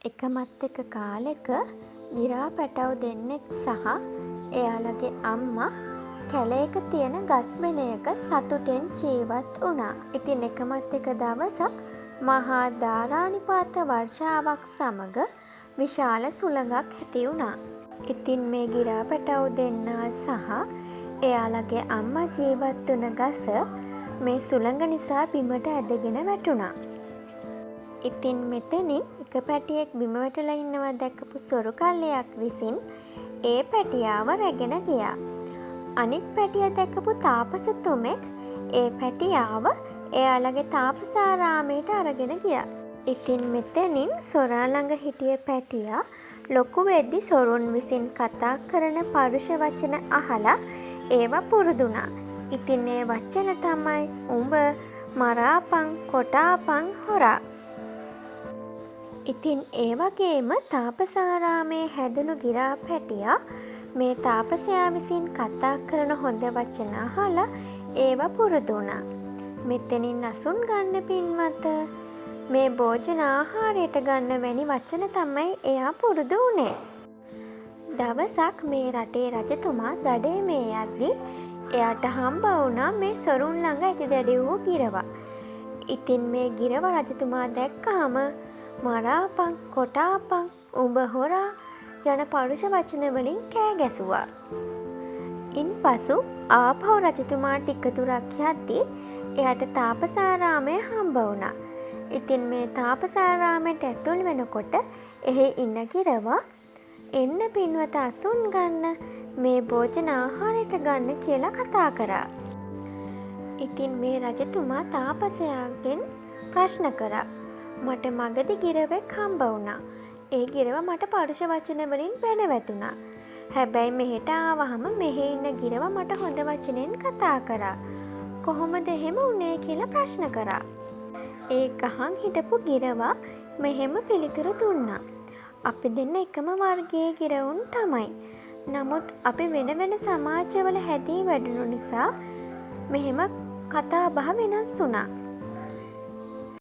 එකමත් එක කාලෙක ගිරා පැටව් දෙන්නෙක් සහ එයාලගේ අම්මා කැලේක තියෙන ගස්බෙනයක සතුටෙන් ජීවත් වුණා. ඉතින් එකමත් එක දවසක් මහා ධාරානිපාත වර්ෂාවක් සමග විශාල සුළඟක් ඇති වුණා. ඉතින් මේ ගිරා පැටව් දෙන්නා සහ එයාලගේ අම්මා ජීවත් වුණ ගස මේ සුළඟ නිසා බිමට ඇදගෙන වැටුණා. ඉතින් මෙතනින් එක පැටියෙක් බිම වැටලා ඉන්නවා දැකපු සොරු කල්ලයක් විසින් ඒ පැටියාව රැගෙන ගියා. අනිත් පැටියා දැකපු තාපසතුමෙක් ඒ පැටියාව එයාලගේ තාපසාරාමයට අරගෙන ගියා. ඉතින් මෙතනින් සොරා ළඟ හිටිය පැටියා ලොකු වෙද්දි සොරුන් විසින් කතා කරන පරුෂ වචන අහලා ඒවා පුරුදුනා. ඉතින් ඒ වචන තමයි උඹ, මරාපන්, කොටාපන්, හොරා. ඉතින් ඒ වගේම තාපසාරාමේ හැදුණු ගිරා පැටියා මේ තාපසයා විසින් කතා කරන හොඳ වචන අහලා ඒවා පුරුදු වුණා. මෙතනින් අසුන් ගන්න පින්වත මේ භෝජන ආහාරයට ගන්න වැනි වචන තමයි එයා පුරුදු වුණේ. දවසක් මේ රටේ රජතුමා දඩයමේ යද්දී එයාට හම්බ වුණා මේ සොරුන් ළඟ ඇති දැඩි වූ ගිරවා. ඉතින් මේ ගිරව රජතුමා දැක්කාම මරාපන්, කොටාපන්, උඹ හොරා යන පරුෂ වචන වලින් කෑ ගැසුවා. ඉන්පසු ආපහු රජතුමා ටික දුරක් යද්දී එයාට තාපසාරාමය හම්බ වුණා. ඉතින් මේ තාපසාරාමයට ඇතුල් වෙනකොට එහි ඉන්න ගිරවා එන්න පින්වත අසුන් ගන්න මේ භෝජන ආහාරයට ගන්න කියලා කතා කරා. ඉතින් මේ රජතුමා තාපසයාගෙන් ප්‍රශ්න කරා. මට මගදී ගිරවෙක් හම්බ වුණා. ඒ ගිරව මට පරුෂ වචන වලින් බැන වැදුනා. හැබැයි මෙහෙට ආවහම මෙහි ඉන්න ගිරව මට හොඳ වචනෙන් කතා කරා. කොහොමද එහෙම වුනේ කියලා ප්‍රශ්න කරා. ඒ ගහන් හිටපු ගිරවා මෙහෙම පිළිතුරු දුන්නා. අපි දෙන්න එකම වර්ගයේ ගිරවුන් තමයි. නමුත් අපි වෙන වෙන සමාජවල හැදී වැඩුණු නිසා මෙහෙම කතා බහ වෙනස් වුණා.